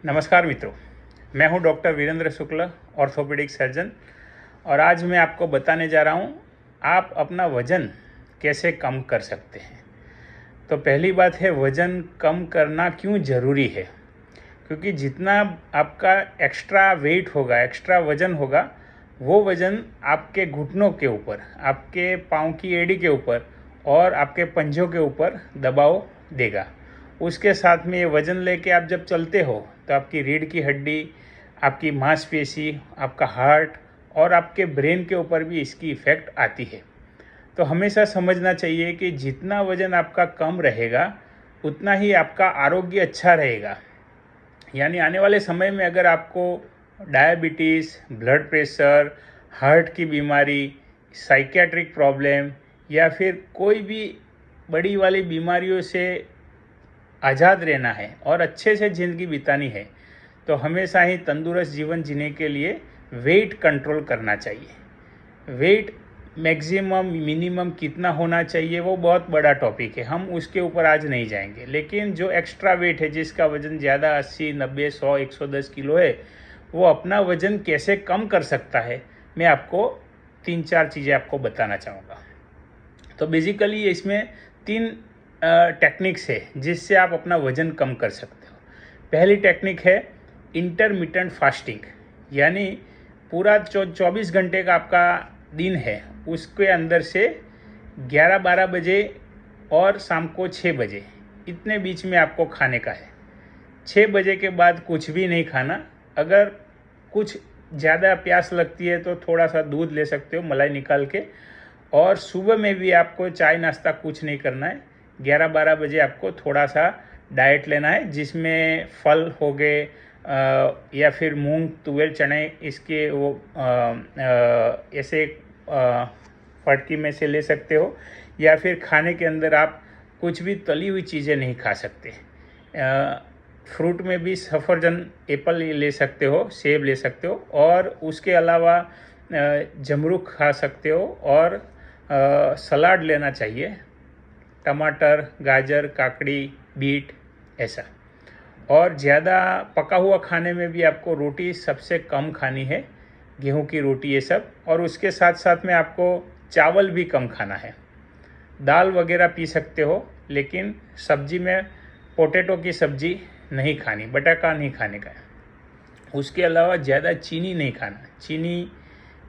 नमस्कार मित्रों, मैं हूं डॉक्टर वीरेंद्र शुक्ल, ऑर्थोपेडिक सर्जन। और आज मैं आपको बताने जा रहा हूं आप अपना वज़न कैसे कम कर सकते हैं। तो पहली बात है, वज़न कम करना क्यों ज़रूरी है। क्योंकि जितना आपका एक्स्ट्रा वेट होगा, एक्स्ट्रा वज़न होगा, वो वज़न आपके घुटनों के ऊपर, आपके पाँव की एड़ी के ऊपर और आपके पंजों के ऊपर दबाव देगा। उसके साथ में ये वज़न लेके आप जब चलते हो तो आपकी रीढ़ की हड्डी, आपकी मांसपेशी, आपका हार्ट और आपके ब्रेन के ऊपर भी इसकी इफ़ेक्ट आती है। तो हमेशा समझना चाहिए कि जितना वज़न आपका कम रहेगा उतना ही आपका आरोग्य अच्छा रहेगा। यानी आने वाले समय में अगर आपको डायबिटीज़, ब्लड प्रेशर, हार्ट की बीमारी, साइकियाट्रिक प्रॉब्लम या फिर कोई भी बड़ी वाली बीमारियों से आज़ाद रहना है और अच्छे से ज़िंदगी बितानी है, तो हमेशा ही तंदुरुस्त जीवन जीने के लिए वेट कंट्रोल करना चाहिए। वेट मैक्सिमम मिनिमम कितना होना चाहिए वो बहुत बड़ा टॉपिक है, हम उसके ऊपर आज नहीं जाएंगे। लेकिन जो एक्स्ट्रा वेट है, जिसका वज़न ज़्यादा 80, 90, 100, 110 किलो है, वो अपना वज़न कैसे कम कर सकता है, मैं आपको 3-4 चीज़ें आपको बताना चाहूँगा। तो बेसिकली इसमें 3 टेक्निक्स है जिससे आप अपना वज़न कम कर सकते हो। पहली टेक्निक है इंटरमिटेंट फास्टिंग, यानी पूरा 24 घंटे का आपका दिन है, उसके अंदर से 11-12 बजे और शाम को 6 बजे, इतने बीच में आपको खाने का है। 6 बजे के बाद कुछ भी नहीं खाना। अगर कुछ ज़्यादा प्यास लगती है तो थोड़ा सा दूध ले सकते हो, मलाई निकाल के। और सुबह में भी आपको चाय नाश्ता कुछ नहीं करना है। 11-12 बजे आपको थोड़ा सा डाइट लेना है, जिसमें फल हो गए या फिर मूंग, तुवेर, चने, इसके वो ऐसे फटकी में से ले सकते हो। या फिर खाने के अंदर आप कुछ भी तली हुई चीज़ें नहीं खा सकते। फ्रूट में भी सफ़रजन, एप्पल ले सकते हो, सेब ले सकते हो, और उसके अलावा जमरूख खा सकते हो। और सलाद लेना चाहिए, टमाटर, गाजर, काकड़ी, बीट, ऐसा। और ज़्यादा पका हुआ खाने में भी आपको रोटी सबसे कम खानी है, गेहूं की रोटी, ये सब। और उसके साथ साथ में आपको चावल भी कम खाना है। दाल वगैरह पी सकते हो, लेकिन सब्जी में पोटैटो की सब्जी नहीं खानी, बटाका नहीं खाने का है। उसके अलावा ज़्यादा चीनी नहीं खाना, चीनी,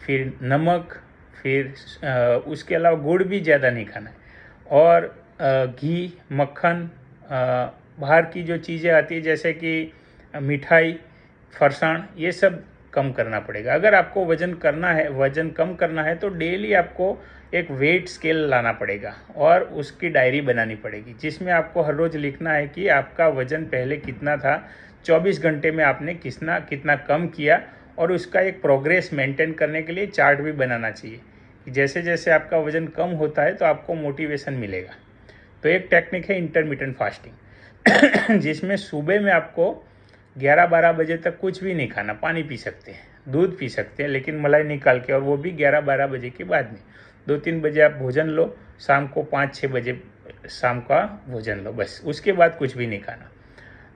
फिर नमक, फिर उसके अलावा गुड़ भी ज़्यादा नहीं खाना है। और घी, मक्खन, बाहर की जो चीज़ें आती है जैसे कि मिठाई, फरसाण, ये सब कम करना पड़ेगा। अगर आपको वज़न कम करना है तो डेली आपको एक वेट स्केल लाना पड़ेगा और उसकी डायरी बनानी पड़ेगी, जिसमें आपको हर रोज़ लिखना है कि आपका वज़न पहले कितना था, 24 घंटे में आपने कितना कम किया। और उसका एक प्रोग्रेस मेंटेन करने के लिए चार्ट भी बनाना चाहिए कि जैसे जैसे आपका वज़न कम होता है तो आपको मोटिवेशन मिलेगा। तो एक टेक्निक है इंटरमिटेंट फास्टिंग जिसमें सुबह में आपको 11-12 बजे तक कुछ भी नहीं खाना, पानी पी सकते हैं, दूध पी सकते हैं, लेकिन मलाई निकाल के, और वो भी 11-12 बजे के बाद में। 2-3 बजे आप भोजन लो, शाम को 5-6 बजे शाम का भोजन लो, बस। उसके बाद कुछ भी नहीं खाना।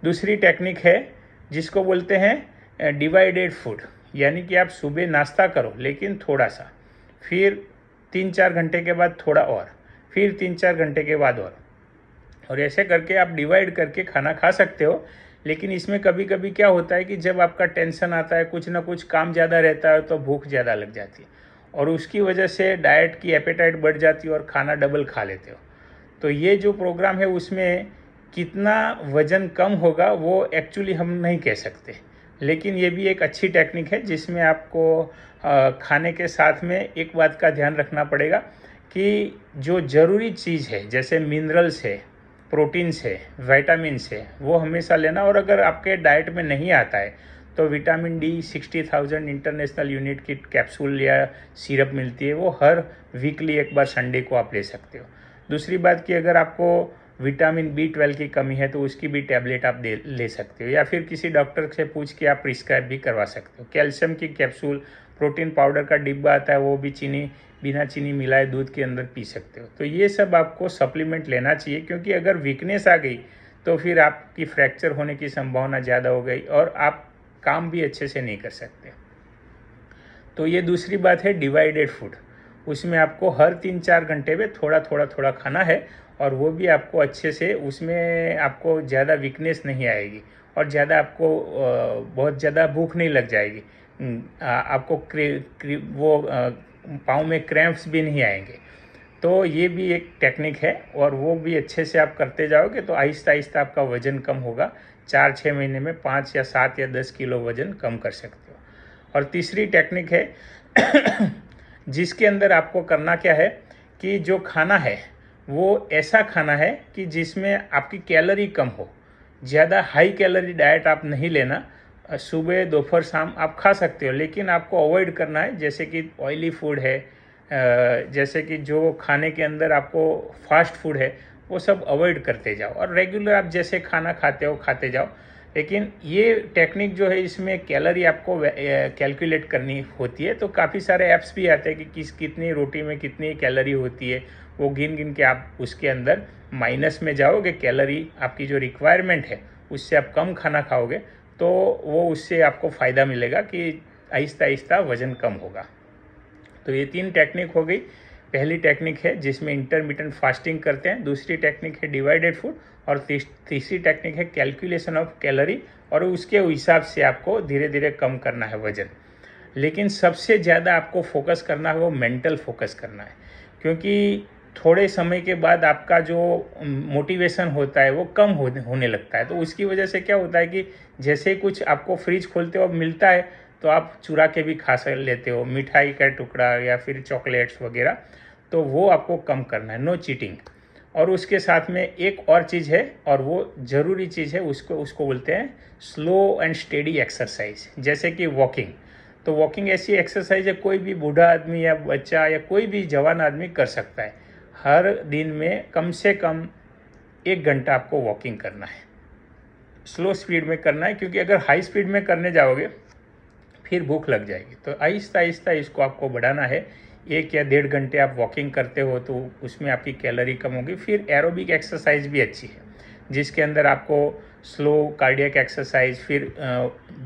दूसरी टेक्निक है जिसको बोलते हैं डिवाइडेड फूड, यानी कि आप सुबह नाश्ता करो लेकिन थोड़ा सा, फिर 3-4 घंटे के बाद थोड़ा और, फिर 3-4 घंटे के बाद और ऐसे करके आप डिवाइड करके खाना खा सकते हो। लेकिन इसमें कभी कभी क्या होता है कि जब आपका टेंशन आता है, कुछ ना कुछ काम ज़्यादा रहता है, तो भूख ज़्यादा लग जाती है और उसकी वजह से डाइट की एपेटाइट बढ़ जाती है और खाना डबल खा लेते हो। तो ये जो प्रोग्राम है उसमें कितना वज़न कम होगा वो एक्चुअली हम नहीं कह सकते, लेकिन ये भी एक अच्छी टेक्निक है जिसमें आपको खाने के साथ में एक बात का ध्यान रखना पड़ेगा कि जो ज़रूरी चीज़ है, जैसे मिनरल्स है, प्रोटीन्स है, विटामिन्स है, वो हमेशा लेना। और अगर आपके डाइट में नहीं आता है तो विटामिन डी 60,000 इंटरनेशनल यूनिट की कैप्सूल या सिरप मिलती है, वो हर वीकली एक बार संडे को आप ले सकते हो। दूसरी बात कि अगर आपको विटामिन B12 की कमी है तो उसकी भी टैबलेट आप ले सकते हो, या फिर किसी डॉक्टर से पूछ के आप प्रिस्क्राइब भी करवा सकते हो। कैल्शियम की कैप्सूल, प्रोटीन पाउडर का डिब्बा आता है, वो भी बिना चीनी मिलाए दूध के अंदर पी सकते हो। तो ये सब आपको सप्लीमेंट लेना चाहिए, क्योंकि अगर वीकनेस आ गई तो फिर आपकी फ्रैक्चर होने की संभावना ज़्यादा हो गई और आप काम भी अच्छे से नहीं कर सकते। तो ये दूसरी बात है डिवाइडेड फूड। उसमें आपको हर 3-4 घंटे में थोड़ा खाना है और वो भी आपको अच्छे से, उसमें आपको ज़्यादा वीकनेस नहीं आएगी और ज़्यादा आपको बहुत ज़्यादा भूख नहीं लग जाएगी। आपको पाँव में क्रैम्प्स भी नहीं आएंगे। तो ये भी एक टेक्निक है और वो भी अच्छे से आप करते जाओगे तो आहिस्ता आहिस्ता आपका वज़न कम होगा। 4-6 महीने में 5 या 7 या 10 किलो वज़न कम कर सकते हो। और तीसरी टेक्निक है जिसके अंदर आपको करना क्या है कि जो खाना है वो ऐसा खाना है कि जिसमें आपकी कैलोरी कम हो। ज़्यादा हाई कैलोरी डाइट आप नहीं लेना। सुबह दोपहर शाम आप खा सकते हो, लेकिन आपको अवॉइड करना है जैसे कि ऑयली फूड है, जैसे कि जो खाने के अंदर आपको फास्ट फूड है वो सब अवॉइड करते जाओ और रेगुलर आप जैसे खाना खाते हो खाते जाओ। लेकिन ये टेक्निक जो है इसमें कैलोरी आपको कैलकुलेट करनी होती है। तो काफ़ी सारे ऐप्स भी आते हैं कि कितनी रोटी में कितनी कैलोरी होती है, वो गिन गिन के आप उसके अंदर माइनस में जाओगे। कैलोरी आपकी जो रिक्वायरमेंट है उससे आप कम खाना खाओगे तो वो उससे आपको फ़ायदा मिलेगा कि आहिस्ता आहिस्ता वज़न कम होगा। तो ये 3 टेक्निक हो गई। पहली टेक्निक है जिसमें इंटरमिटेंट फास्टिंग करते हैं, दूसरी टेक्निक है डिवाइडेड फूड और तीसरी टेक्निक है कैलकुलेशन ऑफ कैलोरी, और उसके हिसाब से आपको धीरे धीरे कम करना है वज़न। लेकिन सबसे ज़्यादा आपको फोकस करना है वो मेंटल फोकस करना है, क्योंकि थोड़े समय के बाद आपका जो मोटिवेशन होता है वो कम होने लगता है। तो उसकी वजह से क्या होता है कि जैसे ही कुछ आपको फ्रिज खोलते हो मिलता है तो आप चुरा के भी खा लेते हो, मिठाई का टुकड़ा या फिर चॉकलेट्स वगैरह। तो वो आपको कम करना है, नो चीटिंग। और उसके साथ में एक और चीज़ है और वो ज़रूरी चीज़ है, उसको बोलते हैं स्लो एंड स्टेडी एक्सरसाइज, जैसे कि वॉकिंग। तो वॉकिंग ऐसी एक्सरसाइज है कोई भी बूढ़ा आदमी या बच्चा या कोई भी जवान आदमी कर सकता है। हर दिन में कम से कम 1 घंटा आपको वॉकिंग करना है। स्लो स्पीड में करना है, क्योंकि अगर हाई स्पीड में करने जाओगे फिर भूख लग जाएगी। तो आहिस्ता आहिस्ता इसको आपको बढ़ाना है। 1 या 1.5 घंटे आप वॉकिंग करते हो तो उसमें आपकी कैलोरी कम होगी। फिर एरोबिक एक्सरसाइज भी अच्छी है जिसके अंदर आपको स्लो कार्डियक एक्सरसाइज, फिर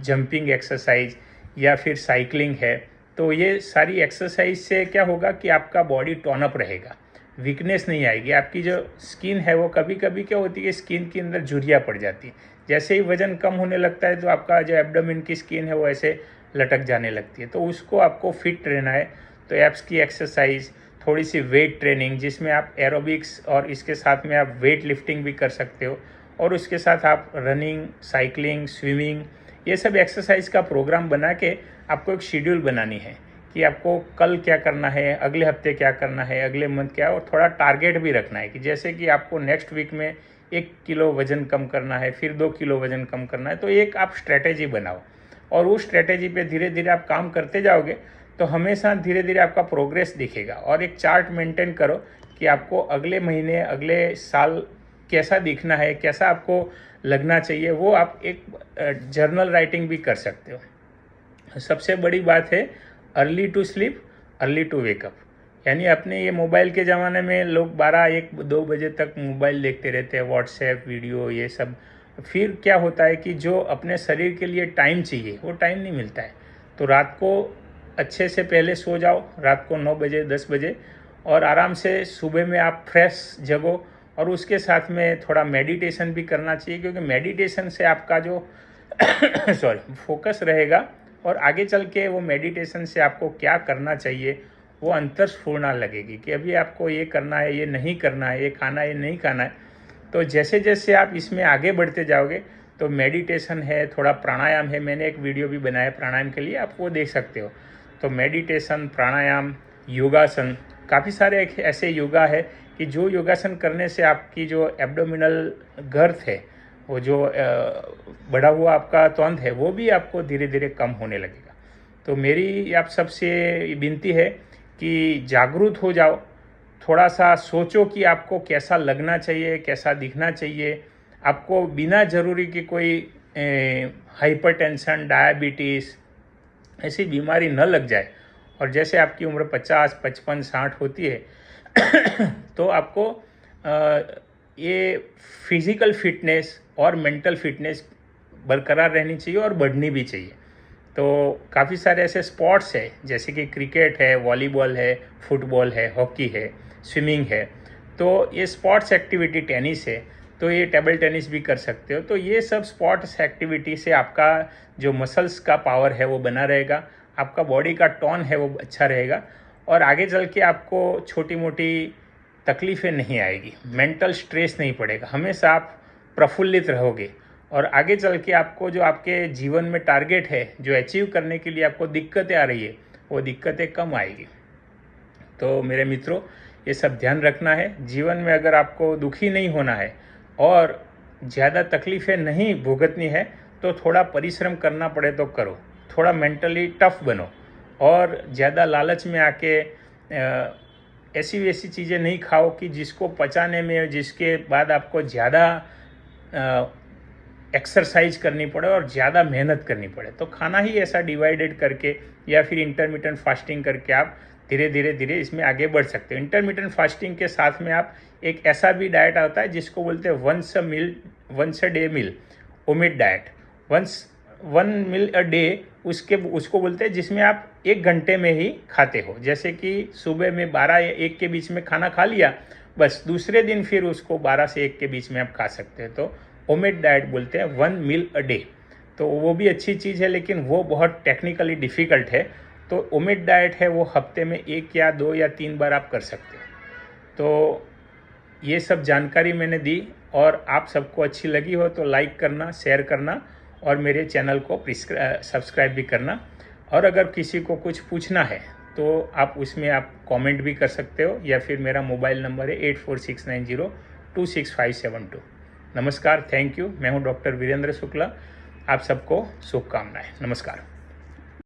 जंपिंग एक्सरसाइज या फिर साइकिलिंग है। तो ये सारी एक्सरसाइज से क्या होगा कि आपका बॉडी टोन अप रहेगा, वीकनेस नहीं आएगी। आपकी जो स्किन है वो कभी कभी क्या होती है, स्किन के अंदर झुर्रियाँ पड़ जाती है। जैसे ही वज़न कम होने लगता है तो आपका जो एब्डोमेन की स्किन है वो ऐसे लटक जाने लगती है। तो उसको आपको फिट रहना है। तो एब्स की एक्सरसाइज, थोड़ी सी वेट ट्रेनिंग जिसमें आप एरोबिक्स और इसके साथ में आप वेट लिफ्टिंग भी कर सकते हो, और उसके साथ आप रनिंग, साइकिलिंग, स्विमिंग, ये सब एक्सरसाइज का प्रोग्राम बना के आपको एक शेड्यूल बनानी है कि आपको कल क्या करना है, अगले हफ्ते क्या करना है, अगले मंथ क्या, और थोड़ा टारगेट भी रखना है कि जैसे कि आपको नेक्स्ट वीक में 1 किलो वज़न कम करना है, फिर 2 किलो वज़न कम करना है। तो एक आप स्ट्रैटेजी बनाओ और उस स्ट्रैटेजी पे धीरे धीरे आप काम करते जाओगे तो हमेशा धीरे धीरे आपका प्रोग्रेस दिखेगा। और एक चार्ट मेंटेन करो कि आपको अगले महीने, अगले साल कैसा दिखना है, कैसा आपको लगना चाहिए। वो आप एक जर्नल राइटिंग भी कर सकते हो। सबसे बड़ी बात है early to sleep, early to wake up. यानी अपने ये मोबाइल के ज़माने में लोग 12, 1, 2 बजे तक मोबाइल देखते रहते हैं, व्हाट्सएप, वीडियो, ये सब। फिर क्या होता है कि जो अपने शरीर के लिए टाइम चाहिए वो टाइम नहीं मिलता है। तो रात को अच्छे से पहले सो जाओ, रात को 9 बजे, 10 बजे, और आराम से सुबह में आप फ्रेश जगो। और उसके साथ में थोड़ा मेडिटेशन भी करना चाहिए, क्योंकि मेडिटेशन से आपका जो फोकस रहेगा और आगे चल के वो मेडिटेशन से आपको क्या करना चाहिए वो अंतर्स्फुरना लगेगी कि अभी आपको ये करना है, ये नहीं करना है, ये खाना है, ये नहीं खाना है। तो जैसे जैसे आप इसमें आगे बढ़ते जाओगे तो मेडिटेशन है, थोड़ा प्राणायाम है। मैंने एक वीडियो भी बनाया प्राणायाम के लिए, आप वो देख सकते हो। तो मेडिटेशन, प्राणायाम, योगासन, काफ़ी सारे ऐसे योगा है कि जो योगासन करने से आपकी जो एब्डोमिनल गर्थ है, वो जो बढ़ा हुआ आपका त्वंद है, वो भी आपको धीरे धीरे कम होने लगेगा। तो मेरी आप सबसे विनती है कि जागरूक हो जाओ, थोड़ा सा सोचो कि आपको कैसा लगना चाहिए, कैसा दिखना चाहिए। आपको बिना ज़रूरी कि कोई हाइपरटेंशन, डायबिटीज़ ऐसी बीमारी न लग जाए। और जैसे आपकी उम्र 50, 55, 60 होती है तो आपको ये फिज़िकल फिटनेस और मेंटल फिटनेस बरकरार रहनी चाहिए और बढ़नी भी चाहिए। तो काफ़ी सारे ऐसे स्पोर्ट्स है जैसे कि क्रिकेट है, वॉलीबॉल है, फुटबॉल है, हॉकी है, स्विमिंग है। तो ये स्पोर्ट्स एक्टिविटी, टेनिस है, तो ये टेबल टेनिस भी कर सकते हो। तो ये सब स्पोर्ट्स एक्टिविटी से आपका जो मसल्स का पावर है वो बना रहेगा, आपका बॉडी का टोन है वो अच्छा रहेगा और आगे चल के आपको छोटी मोटी तकलीफ़ें नहीं आएगी, मेंटल स्ट्रेस नहीं पड़ेगा, हमेशा आप प्रफुल्लित रहोगे और आगे चल के आपको जो आपके जीवन में टारगेट है, जो अचीव करने के लिए आपको दिक्कतें आ रही है, वो दिक्कतें कम आएगी। तो मेरे मित्रों, ये सब ध्यान रखना है। जीवन में अगर आपको दुखी नहीं होना है और ज़्यादा तकलीफ़ें नहीं भुगतनी है तो थोड़ा परिश्रम करना पड़े तो करो, थोड़ा मेंटली टफ बनो और ज़्यादा लालच में आके ऐसी वैसी चीज़ें नहीं खाओ कि जिसको पचाने में, जिसके बाद आपको ज़्यादा एक्सरसाइज करनी पड़े और ज़्यादा मेहनत करनी पड़े। तो खाना ही ऐसा डिवाइडेड करके या फिर इंटरमिटेंट फास्टिंग करके आप धीरे धीरे धीरे इसमें आगे बढ़ सकते हो। इंटरमिटेंट फास्टिंग के साथ में आप एक ऐसा भी डाइट आता है जिसको बोलते हैं once a day meal, OMAD diet, one meal a day, उसको बोलते हैं जिसमें आप 1 घंटे में ही खाते हो। जैसे कि सुबह में 12 या 1 के बीच में खाना खा लिया, बस दूसरे दिन फिर उसको 12 से 1 के बीच में आप खा सकते हैं। तो ओमिट डाइट बोलते हैं, 1 मील अ डे। तो वो भी अच्छी चीज़ है लेकिन वो बहुत टेक्निकली डिफ़िकल्ट है। तो ओमिट डाइट है वो हफ्ते में 1 या 2 या 3 बार आप कर सकते हैं। तो ये सब जानकारी मैंने दी और आप सबको अच्छी लगी हो तो लाइक करना, शेयर करना और मेरे चैनल को सब्सक्राइब भी करना। और अगर किसी को कुछ पूछना है तो आप उसमें आप कमेंट भी कर सकते हो या फिर मेरा मोबाइल नंबर है 8469026572। नमस्कार, थैंक यू। मैं हूँ डॉक्टर वीरेंद्र शुक्ला। आप सबको शुभकामनाएं। नमस्कार।